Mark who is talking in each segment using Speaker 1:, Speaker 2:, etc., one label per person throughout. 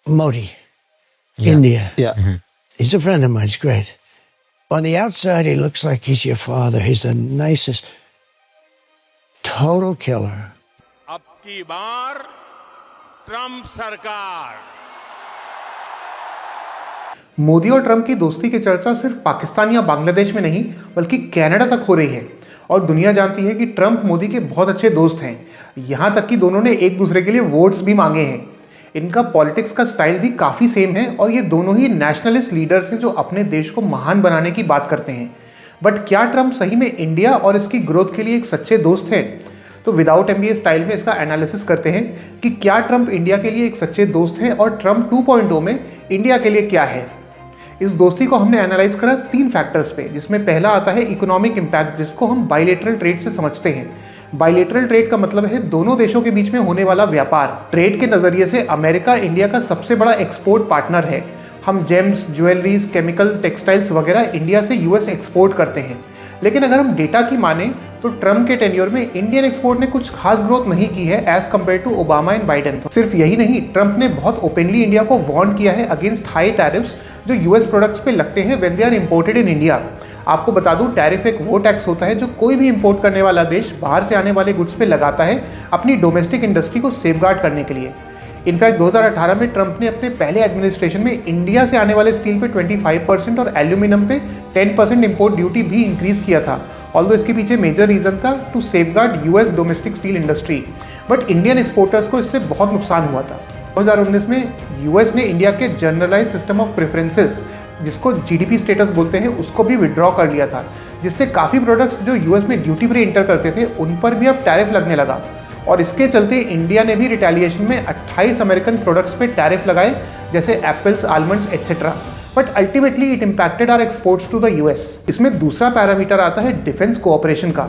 Speaker 1: Modi,
Speaker 2: Yeah.
Speaker 1: India.
Speaker 2: Yeah.
Speaker 1: He's a friend of mine. He's great. On the outside, he looks like he's your father. He's the nicest. Total killer.
Speaker 3: अब की बार Trump सरकार।
Speaker 4: मोदी और Trump की दोस्ती की चर्चा सिर्फ पाकिस्तान या बांग्लादेश में नहीं बल्कि कनाडा तक हो रही है और दुनिया जानती है कि ट्रंप मोदी के बहुत अच्छे दोस्त हैं। यहाँ तक कि दोनों ने एक दूसरे के लिए वोट्स भी मांगे हैं। इनका पॉलिटिक्स का स्टाइल भी काफ़ी सेम है और ये दोनों ही नेशनलिस्ट लीडर्स हैं जो अपने देश को महान बनाने की बात करते हैं। बट क्या ट्रंप सही में इंडिया और इसकी ग्रोथ के लिए एक सच्चे दोस्त हैं? तो विदाउट MBA स्टाइल में इसका एनालिसिस करते हैं कि क्या ट्रंप इंडिया के लिए एक सच्चे दोस्त हैं और ट्रंप 2.0 में इंडिया के लिए क्या है। इस दोस्ती को हमने एनालाइज करा 3 फैक्टर्स पे, जिसमें पहला आता है इकोनॉमिक इम्पैक्ट, जिसको हम बायलैटरल ट्रेड से समझते हैं। बायलैटरल ट्रेड का मतलब है दोनों देशों के बीच में होने वाला व्यापार। ट्रेड के नज़रिए से अमेरिका इंडिया का सबसे बड़ा एक्सपोर्ट पार्टनर है। हम जेम्स, ज्वेलरीज, केमिकल, टेक्सटाइल्स वगैरह इंडिया से US एक्सपोर्ट करते हैं। लेकिन अगर हम डेटा की माने तो ट्रंप के टेन्योर में इंडियन एक्सपोर्ट ने कुछ खास ग्रोथ नहीं की है as compare to Obama and Biden. सिर्फ यही नहीं, ट्रंप ने बहुत ओपनली इंडिया को वार्न किया है अगेंस्ट हाई टैरिफ्स जो US प्रोडक्ट्स पे लगते हैं when they are imported in India. आपको बता दूं, टैरिफ एक वो टैक्स होता है जो कोई भी इंपोर्ट करने वाला देश बाहर से आने वाले गुड्स पे लगाता है अपनी डोमेस्टिक इंडस्ट्री को सेफगार्ड करने के लिए। इनफैक्ट 2018 में ट्रंप ने अपने पहले एडमिनिस्ट्रेशन में इंडिया से आने वाले स्टील पे 25% और एल्यूमिनियम पे 10% इंपोर्ट ड्यूटी भी इंक्रीज किया था। ऑल्दो इसके पीछे मेजर रीजन था to safeguard US domestic steel industry, but Indian exporters को इससे बहुत नुकसान हुआ था। 2019 में US ने इंडिया के जनरलाइज सिस्टम ऑफ प्रेफरेंसेस, जिसको GDP स्टेटस बोलते हैं, उसको भी विड्रॉ कर लिया था, जिससे काफ़ी प्रोडक्ट्स जो US में ड्यूटी फ्री इंटर करते थे उन पर भी अब टैरिफ लगने लगा। और इसके चलते इंडिया ने भी रिटेलिएशन में 28 अमेरिकन प्रोडक्ट्स पे टैरिफ लगाए, जैसे apples, almonds etcetera. But ultimately it impacted our exports to the US। इसमें दूसरा पैरामीटर आता है डिफेंस कोऑपरेशन का।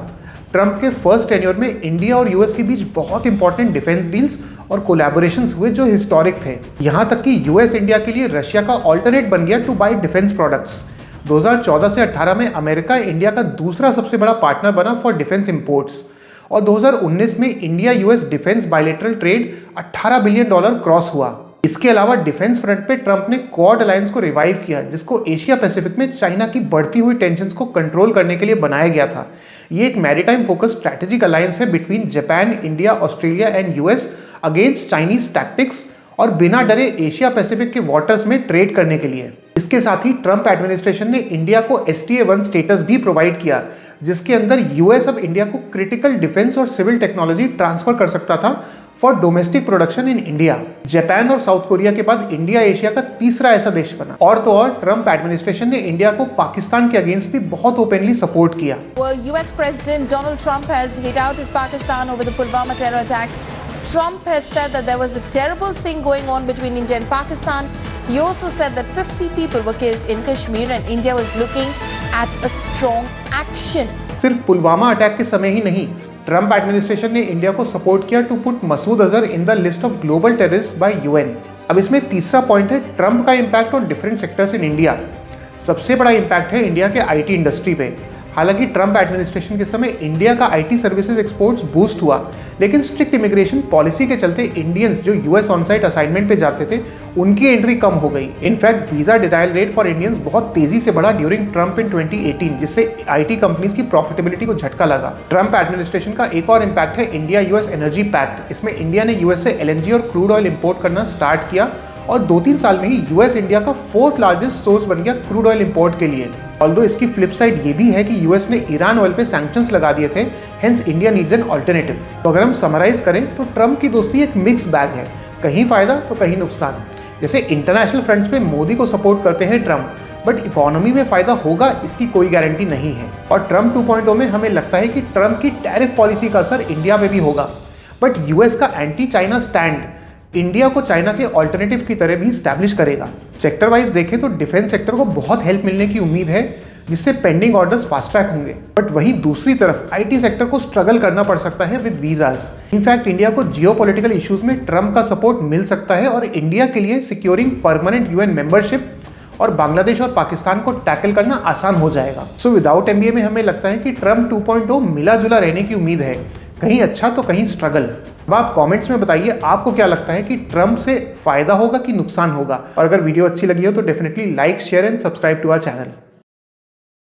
Speaker 4: ट्रंप के फर्स्ट टेन्योर में इंडिया और US के बीच बहुत इंपॉर्टेंट डिफेंस डील्स और कोलैबोरेशंस हुए जो हिस्टोरिक थे। यहाँ तक कि US इंडिया के लिए रशिया का ऑल्टरनेट बन गया टू बाई डिफेंस प्रोडक्ट्स। 2014 से 18 में अमेरिका इंडिया का दूसरा सबसे बड़ा पार्टनर बना फॉर डिफेंस इंपोर्ट्स और 2019 में India US defence bilateral trade $18 billion cross हुआ। इसके अलावा डिफेंस फ्रंट पे ट्रंप ने क्वाड अलायंस को रिवाइव किया, जिसको एशिया पैसिफिक में चाइना की बढ़ती हुई टेंशंस को कंट्रोल करने के लिए बनाया गया था। ये एक मैरीटाइम फोकस स्ट्रैटेजिक अलायंस है between Japan, India, Australia and US against Chinese tactics और बिना डरे एशिया पैसिफिक के वाटर्स में ट्रेड करने के लिए। इसके साथ ही ट्रंप एडमिनिस्ट्रेशन ने इंडिया को STA-1 स्टेटस भी प्रोवाइड किया, जिसके अंदर US अब इंडिया को क्रिटिकल डिफेंस और सिविल टेक्नोलॉजी ट्रांसफर कर सकता था for domestic production in India. Japan और साउथ कोरिया के बाद इंडिया एशिया का तीसरा ऐसा देश बना। और तो और ट्रंप एडमिनिस्ट्रेशन ने इंडिया को पाकिस्तान के अगेंस्ट भी बहुत ओपनली सपोर्ट किया।
Speaker 5: US President Donald Trump has hit out at Pakistan over the Pulwama terror attacks. Trump has said that there was a terrible thing going on between India and Pakistan. He also said that 50 people were killed in Kashmir and India was looking at a strong action.
Speaker 4: सिर्फ Pulwama attack के समय ही नहीं, Trump administration ने India को support किया to put Masood Azhar in the list of global terrorist by UN। अब इसमें तीसरा पॉइंट है ट्रंप का impact on different sectors in India. सबसे बड़ा इम्पैक्ट है इंडिया के IT इंडस्ट्री पे। हालांकि ट्रंप एडमिनिस्ट्रेशन के समय इंडिया का IT सर्विसेज एक्सपोर्ट्स बूस्ट हुआ, लेकिन स्ट्रिक्ट इमिग्रेशन पॉलिसी के चलते इंडियंस जो US ऑन-साइट असाइनमेंट पे जाते थे उनकी एंट्री कम हो गई। In fact visa denial rate for Indians बहुत तेजी से बढ़ा ड्यूरिंग ट्रंप इन 2018, जिससे IT कंपनीज की प्रॉफिटेबिलिटी को झटका लगा। ट्रंप एडमिनिस्ट्रेशन का एक और इम्पैक्ट है इंडिया US एनर्जी पैक्ट। इसमें इंडिया ने US से LNG और क्रूड ऑयल इंपोर्ट करना स्टार्ट किया और 2-3 साल में ही US इंडिया का 4th लार्जेस्ट सोर्स बन गया क्रूड ऑयल इंपोर्ट के लिए। ऑल्दो इसकी फ्लिप साइड ये भी है कि US ने ईरान ऑयल पे सैंक्शंस लगा दिए थे, hence India needs an alternative. तो अगर हम समराइज करें तो ट्रंप की दोस्ती एक मिक्स बैग है, कहीं फायदा तो कहीं नुकसान। जैसे इंटरनेशनल फ्रंट्स पे मोदी को सपोर्ट करते हैं ट्रंप, बट इकोनॉमी में फायदा होगा इसकी कोई गारंटी नहीं है। और ट्रंप 2.0 में हमें लगता है कि ट्रंप की टैरिफ पॉलिसी का असर इंडिया पे भी होगा, बट US का एंटी चाइना स्टैंड इंडिया को चाइना के ऑल्टरनेटिव की तरह भी स्टैब्लिश करेगा। सेक्टर वाइज देखें तो डिफेंस सेक्टर को बहुत हेल्प मिलने की उम्मीद है, जिससे पेंडिंग ऑर्डर्स फास्ट ट्रैक होंगे। बट वहीं दूसरी तरफ IT सेक्टर को स्ट्रगल करना पड़ सकता है विद वीजाज। इनफैक्ट इंडिया को जियोपॉलिटिकल इश्यूज में ट्रंप का सपोर्ट मिल सकता है और इंडिया के लिए सिक्योरिंग परमानेंट UN मेंबरशिप और बांग्लादेश और पाकिस्तान को टैकल करना आसान हो जाएगा। सो विदाउट MBA में हमें लगता है कि ट्रंप 2.0 मिला जुला रहने की उम्मीद है, कहीं अच्छा तो कहीं स्ट्रगल। अब आप कमेंट्स में बताइए आपको क्या लगता है कि ट्रंप से फ़ायदा होगा कि नुकसान होगा। और अगर वीडियो अच्छी लगी हो तो definitely like, share and subscribe to our channel.